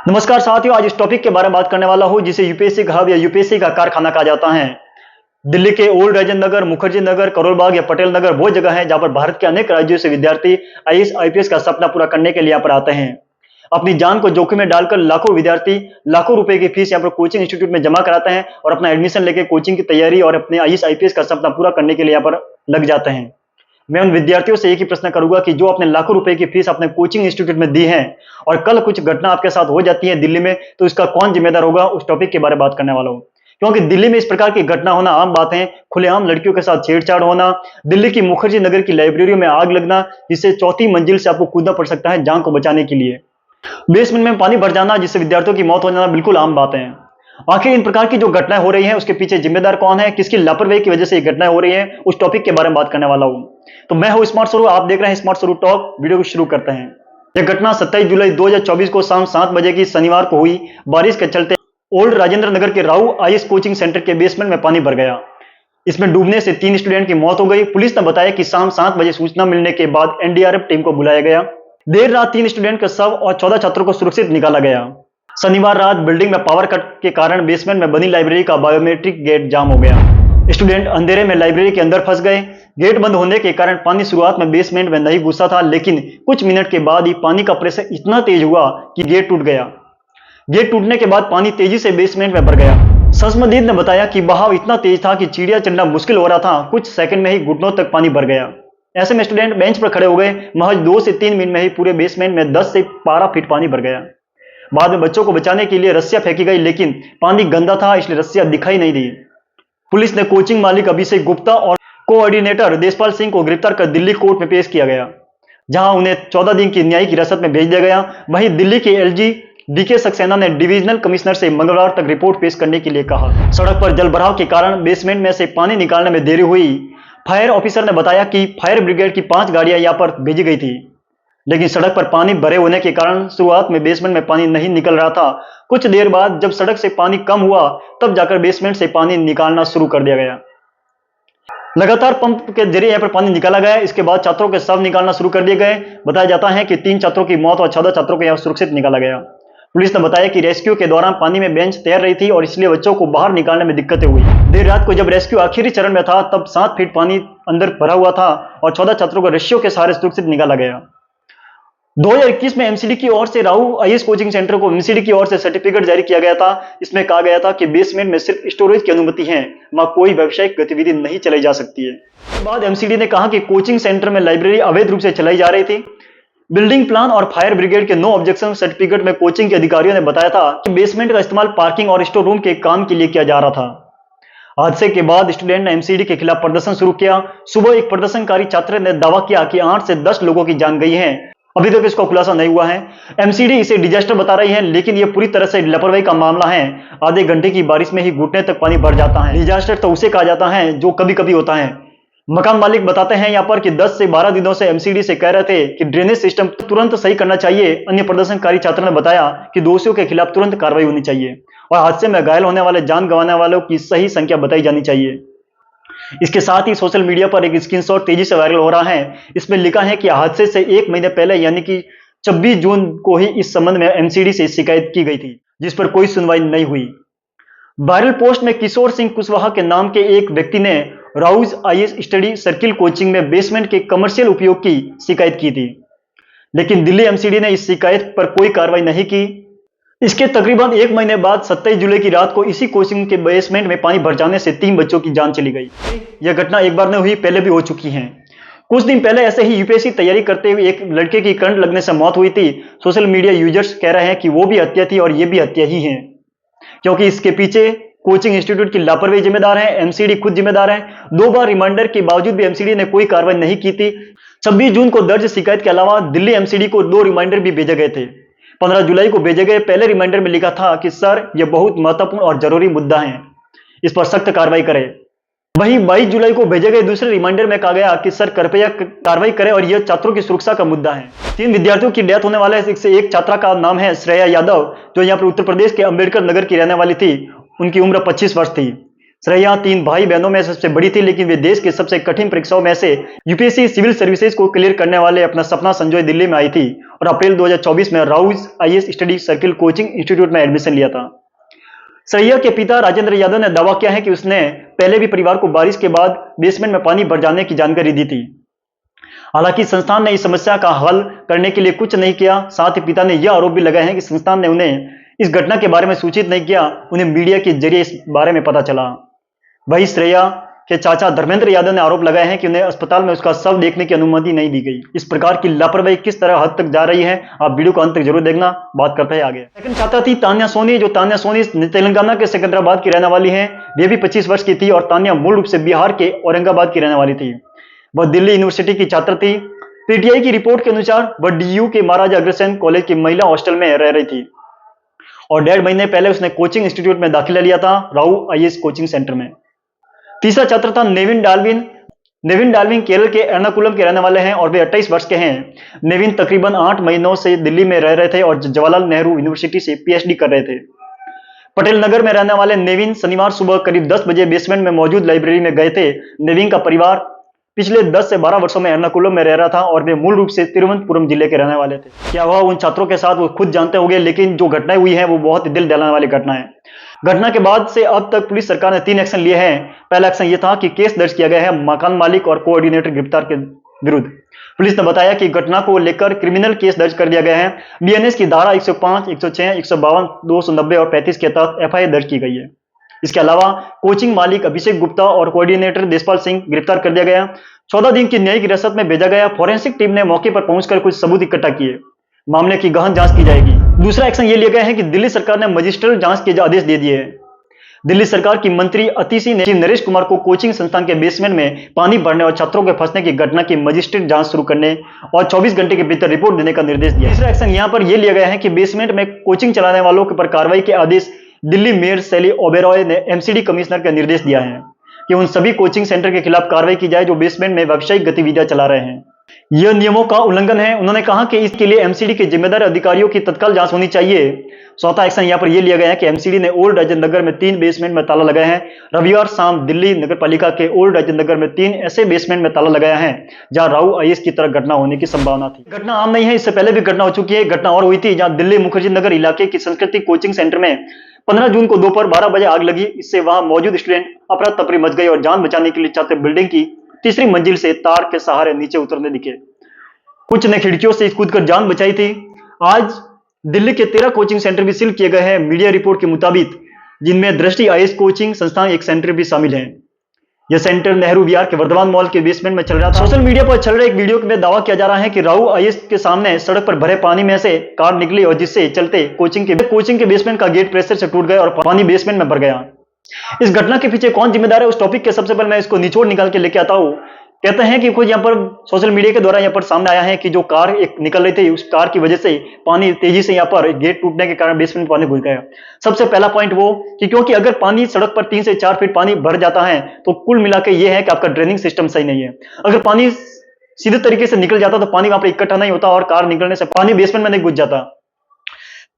नमस्कार साथियों, आज इस टॉपिक के बारे में बात करने वाला हूं जिसे यूपीएससी का हब या यूपीएससी का कारखाना कहा जाता है। दिल्ली के ओल्ड राजेंद्र नगर, मुखर्जी नगर, करोल बाग या पटेल नगर वो जगह है जहां पर भारत के अनेक राज्यों से विद्यार्थी आईएएस आईपीएस का सपना पूरा करने के लिए यहाँ पर आते हैं। अपनी जान को जोखिम में डालकर लाखों विद्यार्थी लाखों रुपए की फीस यहाँ पर कोचिंग इंस्टीट्यूट में जमा कराते हैं और अपना एडमिशन लेके कोचिंग की तैयारी और अपने आईएएस आईपीएस का सपना पूरा करने के लिए यहाँ पर लग जाते हैं। मैं उन विद्यार्थियों से एक ही प्रश्न करूंगा कि जो अपने लाखों रुपए की फीस अपने कोचिंग इंस्टीट्यूट में दी है और कल कुछ घटना आपके साथ हो जाती है दिल्ली में, तो इसका कौन जिम्मेदार होगा, उस टॉपिक के बारे में बात करने वाला हूं। क्योंकि दिल्ली में इस प्रकार की घटना होना आम बात है। खुलेआम लड़कियों के साथ छेड़छाड़ होना, दिल्ली की मुखर्जी नगर की लाइब्रेरी में आग लगना, जिससे चौथी मंजिल से आपको कूदना पड़ सकता है जान को बचाने के लिए। बेसमेंट में पानी भर जाना जिससे विद्यार्थियों की मौत हो जाना बिल्कुल आम बात है। आखिर इन प्रकार की जो घटनाएं हो रही हैं उसके पीछे जिम्मेदार कौन है, किसकी लापरवाही की वजह से ये घटनाएं हो रही हैं, उस टॉपिक के बारे में बात करने वाला हूं। तो मैं हूं स्मार्ट स्वरूप, आप देख रहे हैं स्मार्ट स्वरूप टॉक। वीडियो को शुरू करते हैं। यह घटना 27 जुलाई 2024 को शाम 7 बजे की शनिवार को हुई। बारिश के चलते ओल्ड राजेंद्र नगर के राउ आईएएस कोचिंग सेंटर के बेसमेंट में पानी भर गया। इसमें डूबने से 3 स्टूडेंट की मौत हो गई। पुलिस ने बताया कि शाम 7 बजे सूचना मिलने के बाद एनडीआरएफ टीम को बुलाया गया। देर रात 3 स्टूडेंट का शव और 14 छात्रों को सुरक्षित निकाला गया। शनिवार रात बिल्डिंग में पावर कट के कारण बेसमेंट में बनी लाइब्रेरी का बायोमेट्रिक गेट जाम हो गया। स्टूडेंट अंधेरे में लाइब्रेरी के अंदर फंस गए। गेट बंद होने के कारण पानी शुरुआत में बेसमेंट में नहीं घुसा था, लेकिन कुछ मिनट के बाद ही पानी का प्रेशर इतना तेज हुआ कि गेट टूट गया। गेट टूटने के बाद पानी तेजी से बेसमेंट में भर गया। ससमदीद ने बताया कि बहाव इतना तेज था कि चिड़िया चढ़ना मुश्किल हो रहा था। कुछ सेकंड में ही घुटनों तक पानी भर गया। ऐसे में स्टूडेंट बेंच पर खड़े हो गए। महज 2 से 3 मिनट में ही पूरे बेसमेंट में 10 से 12 फीट पानी भर गया। बाद में बच्चों को बचाने के लिए रस्सियां फेंकी गई, लेकिन पानी गंदा था इसलिए रस्सियां दिखाई नहीं दी। पुलिस ने कोचिंग मालिक अभिषेक गुप्ता और कोऑर्डिनेटर देशपाल सिंह को गिरफ्तार कर दिल्ली कोर्ट में पेश किया गया, जहां उन्हें 14 दिन की न्यायिक हिरासत में भेज दिया गया। वहीं दिल्ली के एलजी डीके सक्सेना ने डिविजनल कमिश्नर से मंगलवार तक रिपोर्ट पेश करने के लिए कहा। सड़क पर जलभराव के कारण बेसमेंट में से पानी निकालने में देरी हुई। फायर ऑफिसर ने बताया कि फायर ब्रिगेड की 5 गाड़ियां यहां पर भेजी गई थी, लेकिन सड़क पर पानी भरे होने के कारण शुरुआत में बेसमेंट में पानी नहीं निकल रहा था। कुछ देर बाद जब सड़क से पानी कम हुआ तब जाकर बेसमेंट से पानी निकालना शुरू कर दिया गया। लगातार पंप के जरिए यहाँ पर पानी निकाला गया। इसके बाद छात्रों के शव निकालना शुरू कर दिए गए। बताया जाता है कि 3 छात्रों की मौत और 14 छात्रों को यहाँ सुरक्षित निकाला गया। पुलिस ने बताया कि रेस्क्यू के दौरान पानी में बेंच तैर रही थी और इसलिए बच्चों को बाहर निकालने में दिक्कतें हुई। देर रात को जब रेस्क्यू आखिरी चरण में था तब 7 फीट पानी अंदर भरा हुआ था और 14 छात्रों को रस्सियों के सहारे सुरक्षित निकाला गया। 2021 में एमसीडी की ओर से राउ आईएएस कोचिंग सेंटर को एमसीडी की ओर से सर्टिफिकेट जारी किया गया था। इसमें कहा गया था कि बेसमेंट में सिर्फ स्टोरेज की अनुमति है, वहां कोई व्यावसायिक गतिविधि नहीं चलाई जा सकती है। इसके बाद एमसीडी ने कहा कि कोचिंग सेंटर में लाइब्रेरी अवैध रूप से चलाई जा रही थी। बिल्डिंग प्लान और फायर ब्रिगेड के नो ऑब्जेक्शन सर्टिफिकेट में कोचिंग के अधिकारियों ने बताया था कि बेसमेंट का इस्तेमाल पार्किंग और स्टोर रूम के काम के लिए किया जा रहा था। हादसे के बाद स्टूडेंट ने एमसीडी के खिलाफ प्रदर्शन शुरू किया। सुबह एक प्रदर्शनकारी छात्र ने दावा किया कि 8 से 10 लोगों की जान गई है। अभी तक इसका खुलासा नहीं हुआ है। एमसीडी इसे डिजास्टर बता रही है, लेकिन यह पूरी तरह से लापरवाही का मामला है। आधे घंटे की बारिश में ही घुटने तक पानी भर जाता है। डिजास्टर तो उसे कहा जाता है जो कभी कभी होता है। मकान मालिक बताते हैं यहाँ पर कि 10 से 12 दिनों से एमसीडी से कह रहे थे कि ड्रेनेज सिस्टम तुरंत सही करना चाहिए। अन्य प्रदर्शनकारी छात्र ने बताया कि दोषियों के खिलाफ तुरंत कार्रवाई होनी चाहिए और हादसे में घायल होने वाले, जान गंवाने वालों की सही संख्या बताई जानी चाहिए। इसके साथ ही सोशल मीडिया पर एक स्क्रीनशॉट तेजी से वायरल हो रहा है। इसमें लिखा है कि हादसे से 1 महीने पहले यानी कि 26 जून को ही इस संबंध में एमसीडी से शिकायत की गई थी, जिस पर कोई सुनवाई नहीं हुई। वायरल पोस्ट में किशोर सिंह कुशवाहा के नाम के एक व्यक्ति ने Rouse IAS study circle coaching में बेसमेंट के कमर्शियल उपयोग की शिकायत की थी, लेकिन दिल्ली एमसीडी ने इस शिकायत पर कोई कार्रवाई नहीं की। इसके तकरीबन 1 महीने बाद 27 जुलाई की रात को इसी कोचिंग के बेसमेंट में पानी भर जाने से 3 बच्चों की जान चली गई। यह घटना एक बार नहीं हुई, पहले भी हो चुकी है। कुछ दिन पहले ऐसे ही यूपीएससी तैयारी करते हुए एक लड़के की करंट लगने से मौत हुई थी। सोशल मीडिया यूजर्स कह रहे हैं कि वो भी हत्या थी और ये भी हत्या ही है, क्योंकि इसके पीछे कोचिंग इंस्टीट्यूट की लापरवाही जिम्मेदार है, एमसीडी खुद जिम्मेदार है। 2 बार रिमाइंडर के बावजूद भी एमसीडी ने कोई कार्रवाई नहीं की थी। 26 जून को दर्ज शिकायत के अलावा दिल्ली एमसीडी को 2 रिमाइंडर भी भेजे गए थे। 15 जुलाई को भेजे गए पहले रिमाइंडर में लिखा था कि सर, यह बहुत महत्वपूर्ण और जरूरी मुद्दा है, इस पर सख्त कार्रवाई करें। वहीं 22 जुलाई को भेजे गए दूसरे रिमाइंडर में कहा गया कि सर कृपया कार्रवाई करें और यह छात्रों की सुरक्षा का मुद्दा है। 3 विद्यार्थियों की डेथ होने वाले से एक छात्रा का नाम है श्रेया यादव, जो यहाँ पर उत्तर प्रदेश के अंबेडकर नगर की रहने वाली थी। उनकी उम्र 25 वर्ष थी। श्रेया 3 भाई बहनों में सबसे बड़ी थी, लेकिन वे देश की सबसे कठिन परीक्षाओं में से यूपीएससी सिविल सर्विसेज को क्लियर करने वाले अपना सपना संजोए दिल्ली में आई थी और अप्रैल 2024 में Rouse IAS study circle coaching institute में एडमिशन लिया था। श्रेया के पिता राजेंद्र यादव ने दावा किया है कि उसने पहले भी परिवार को बारिश के बाद बेसमेंट में पानी भर जाने की जानकारी दी थी। हालांकि संस्थान ने इस समस्या का हल करने के लिए कुछ नहीं किया। साथ ही पिता ने यह आरोप भी लगाया है कि संस्थान ने उन्हें इस घटना के बारे में सूचित नहीं किया, उन्हें मीडिया के जरिए इस बारे में पता चला। वही श्रेया के चाचा धर्मेंद्र यादव ने आरोप लगाए हैं कि उन्हें अस्पताल में उसका शव देखने की अनुमति नहीं दी गई। इस प्रकार की लापरवाही किस तरह हद तक जा रही है, आप वीडियो को अंत तक जरूर देखना। बात करते हैं आगे। सेकंड छात्रा थी तान्या सोनी, जो तान्या सोनी तेलंगाना के सिकंदराबाद की रहने वाली है। वे भी 25 वर्ष की थी और तान्या मूल रूप से बिहार के औरंगाबाद की रहने वाली थी। वह दिल्ली यूनिवर्सिटी की छात्र थी। पीटीआई की रिपोर्ट के अनुसार वह डीयू के महाराजा अग्रसेन कॉलेज की महिला हॉस्टल में रह रही थी और 1.5 महीने पहले उसने कोचिंग इंस्टीट्यूट में दाखिला लिया था, राउ आईएएस कोचिंग सेंटर में। तीसरा छात्र था नेविन डाल्विन। नेविन डाल्विन केरल के एर्नाकुलम के रहने वाले हैं और वे 28 वर्ष के हैं। नेविन तकरीबन 8 महीनों से दिल्ली में रह रहे थे और जवाहरलाल नेहरू यूनिवर्सिटी से पीएचडी कर रहे थे। पटेल नगर में रहने वाले नेविन शनिवार सुबह करीब 10 बजे बेसमेंट में मौजूद लाइब्रेरी में गए थे। नेविन का परिवार पिछले 10 से 12 वर्षों में एर्नाकुलम में रह रहा था और वे मूल रूप से तिरुवनंतपुरम जिले के रहने वाले थे। क्या हुआ उन छात्रों के साथ वो खुद जानते होंगे, लेकिन जो घटनाएं हुई हैं वो बहुत दिल दहलाने वाली घटना है। घटना के बाद से अब तक पुलिस सरकार ने 3 एक्शन लिए हैं। पहला एक्शन ये था कि केस दर्ज किया गया है मकान मालिक और कोऑर्डिनेटर गिरफ्तार के विरुद्ध। पुलिस ने बताया कि घटना को लेकर क्रिमिनल केस दर्ज कर दिया गया है। बीएनएस की धारा 105, 106, 152, 290 और 35 के तहत एफआईआर दर्ज की गई है। इसके अलावा कोचिंग मालिक अभिषेक गुप्ता और कोऑर्डिनेटर देशपाल सिंह गिरफ्तार कर दिया गया। 14 दिन की न्यायिक हिरासत में भेजा गया। फॉरेंसिक टीम ने मौके पर पहुंचकर कुछ सबूत इकट्ठा किए। मामले की गहन जांच की जाएगी। दूसरा एक्शन ये लिया गया है कि दिल्ली सरकार ने मजिस्ट्रियल जांच के आदेश दे दिए हैं। दिल्ली सरकार की मंत्री अतिशी ने नरेश कुमार को कोचिंग संस्थान के बेसमेंट में पानी भरने और छात्रों के फंसने की घटना की मजिस्ट्रेट जांच शुरू करने और 24 घंटे के भीतर रिपोर्ट देने का निर्देश दिया। तीसरा एक्शन यहां पर यह लिया गया है कि बेसमेंट में कोचिंग चलाने वालों पर कार्रवाई के आदेश दिल्ली मेयर शैली ओबेरॉय ने एमसीडी कमिश्नर का निर्देश दिया है कि उन सभी कोचिंग सेंटर के खिलाफ कार्रवाई की जाए जो बेसमेंट में व्यावसायिक गतिविधियां चला रहे हैं। यह नियमों का उल्लंघन है। उन्होंने कहा कि इसके लिए एमसीडी के जिम्मेदार अधिकारियों की तत्काल जांच होनी चाहिए। चौथा एक्शन यहां पर यह लिया गया है कि एमसीडी ने ओल्ड राजेंद्र नगर में 3 बेसमेंट में ताला लगाया है। रविवार शाम दिल्ली नगर पालिका के ओल्ड राजेंद्र नगर में 3 ऐसे बेसमेंट में ताला लगाया है जहां राउ आईएएस की तरह घटना होने की संभावना थी। घटना आम नहीं है, इससे पहले भी घटना हो चुकी है। घटना और हुई थी जहां दिल्ली मुखर्जी नगर इलाके की संस्कृति कोचिंग सेंटर में 15 जून को दोपहर 12 बजे आग लगी। इससे वहां मौजूद स्टूडेंट अफरा तफरी मच गई और जान बचाने के लिए छात्र बिल्डिंग की तीसरी मंजिल से तार के सहारे नीचे उतरने दिखे। कुछ ने खिड़कियों से कूदकर जान बचाई थी। आज दिल्ली के 13 कोचिंग सेंटर भी सील किए गए हैं मीडिया रिपोर्ट के मुताबिक, जिनमें दृष्टि आईएएस कोचिंग संस्थान एक सेंटर भी शामिल है। यह सेंटर नेहरू विहार के वर्धमान मॉल के बेसमेंट में चल रहा था। सोशल मीडिया पर चल रहे एक वीडियो में दावा किया जा रहा है कि राउ आईएएस के सामने सड़क पर भरे पानी में से कार निकली और जिससे चलते कोचिंग के बेसमेंट का गेट प्रेशर से टूट गया और पानी बेसमेंट में भर गया। इस घटना के पीछे कौन जिम्मेदार है, उस टॉपिक के सबसे पहले मैं इसको निचोड़ निकाल के लेके आता हूं। कहते हैं कि कुछ यहाँ पर सोशल मीडिया के द्वारा यहाँ पर सामने आया है कि जो कार एक निकल रही थी, उस कार की वजह से पानी तेजी से यहाँ पर गेट टूटने के कारण बेसमेंट पानी घुस गया। सबसे पहला पॉइंट वो कि क्योंकि अगर पानी सड़क पर 3 से 4 फीट पानी भर जाता है तो कुल मिला के ये है कि आपका ड्रेनिंग सिस्टम सही नहीं है। अगर पानी सीधे तरीके से निकल जाता तो पानी वहां पर इकट्ठा नहीं होता और कार निकलने से पानी बेसमेंट में नहीं घुस जाता।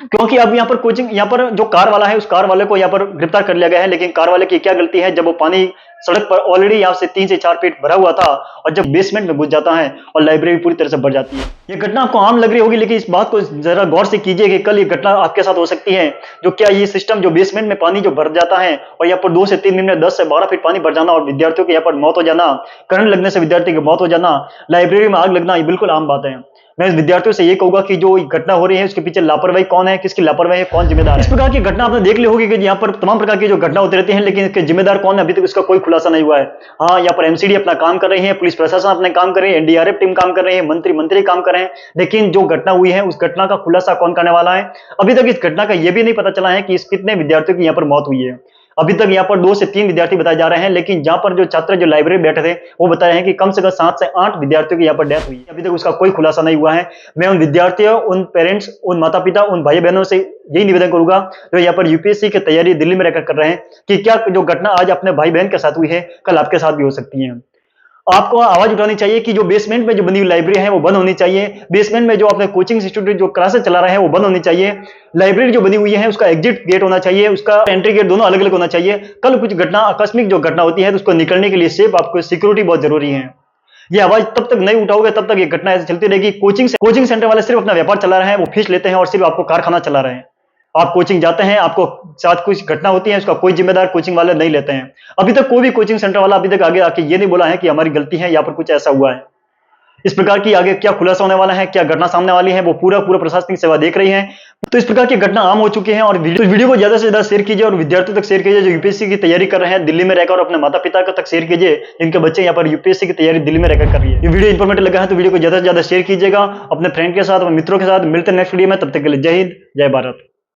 क्योंकि अब यहाँ पर जो कार वाला है, उस कार वाले को यहाँ पर गिरफ्तार कर लिया गया है, लेकिन कार वाले की क्या गलती है जब वो पानी सड़क पर ऑलरेडी यहाँ से 3 से 4 फीट भरा हुआ था और जब बेसमेंट में घुस जाता है और लाइब्रेरी पूरी तरह से भर जाती है। ये घटना आपको आम लग रही होगी, लेकिन इस बात को जरा गौर से कीजिए कि कल ये घटना आपके साथ हो सकती है। जो क्या ये सिस्टम जो बेसमेंट में पानी जो भर जाता है और यहाँ पर 2 से 3 मिनट में 10 से 12 फीट पानी भर जाना और विद्यार्थियों की यहाँ पर मौत हो जाना, करंट लगने से विद्यार्थी की मौत हो जाना, लाइब्रेरी में आग लगना, ये बिल्कुल आम बात है। मैं विद्यार्थियों से ये कहूंगा कि जो घटना हो रही है उसके पीछे लापरवाही कौन है, किसकी लापरवाही है, कौन जिम्मेदार है। इस प्रकार की घटना आपने देख ली होगी कि यहाँ पर तमाम प्रकार की जो घटना होती रहती है, लेकिन इसके जिम्मेदार कौन है अभी तक इसका कोई खुलासा नहीं हुआ है। हाँ, यहाँ पर एमसीडी अपना काम कर रही है, पुलिस प्रशासन अपने काम कर रही है, एनडीआरएफ टीम काम कर रही है, मंत्री काम कर रहे हैं, लेकिन जो घटना हुई है उस घटना का खुलासा कौन करने वाला है। अभी तक इस घटना का यह भी नहीं पता चला है कि इस कितने विद्यार्थियों की यहाँ पर मौत हुई है। अभी तक यहाँ पर 2 से 3 विद्यार्थी बताए जा रहे हैं, लेकिन जहां पर जो छात्र जो लाइब्रेरी बैठे थे वो बता रहे हैं कि कम से कम 7 से 8 विद्यार्थियों की यहाँ पर डेथ हुई है। अभी तक उसका कोई खुलासा नहीं हुआ है। मैं उन विद्यार्थियों, उन पेरेंट्स, उन माता पिता, उन भाई बहनों से यही निवेदन करूंगा जो यहाँ पर यूपीएससी की तैयारी दिल्ली में रहकर कर रहे हैं कि क्या जो घटना आज अपने भाई बहन के साथ हुई है कल आपके साथ भी हो सकती है। आपको आवाज उठानी चाहिए कि जो बेसमेंट में जो बनी हुई लाइब्रेरी है वो बंद होनी चाहिए। बेसमेंट में जो अपने कोचिंग इंस्टीट्यूट जो क्लासेस चला रहे हैं वो बंद होनी चाहिए। लाइब्रेरी जो बनी हुई है उसका एग्जिट गेट होना चाहिए, उसका एंट्री गेट दोनों अलग अलग होना चाहिए। कल कुछ घटना आकस्मिक जो घटना होती है तो उसको निकलने के लिए सेफ आपको सिक्योरिटी बहुत जरूरी है। ये आवाज तब तक नहीं उठाओगे तब तक ये घटना ऐसे चलती रहेगी। कोचिंग सेंटर वाले सिर्फ अपना व्यापार चला रहे हैं, वो फीस लेते हैं और सिर्फ आपको कारखाना चला रहे हैं। आप कोचिंग जाते हैं, आपको साथ कुछ घटना होती है, उसका कोई जिम्मेदार कोचिंग वाले नहीं लेते हैं। अभी तक कोई भी कोचिंग सेंटर वाला अभी तक आगे आके ये नहीं बोला है कि हमारी गलती है या पर कुछ ऐसा हुआ है। इस प्रकार की आगे क्या खुलासा होने वाला है, क्या घटना सामने वाली है, वो पूरा पूरा प्रशासनिक सेवा देख रही है। तो इस प्रकार की घटना आम हो चुकी है और वीडियो को ज्यादा से ज्यादा शेयर कीजिए और विद्यार्थियों तक शेयर कीजिए जो यूपीएससी की तैयारी कर रहे हैं दिल्ली में रहकर, और अपने माता पिता तक शेयर कीजिए जिनके बच्चे यहाँ पर यूपीएससी की तैयारी दिल्ली में रहकर कर रही है। ये वीडियो इंफॉर्मेटिव लगा है तो वीडियो को ज्यादा से ज्यादा शेयर कीजिएगा अपने फ्रेंड के साथ, अपने मित्रों के साथ। मिलते हैं नेक्स्ट वीडियो में, तब तक के लिए जय हिंद, जय भारत।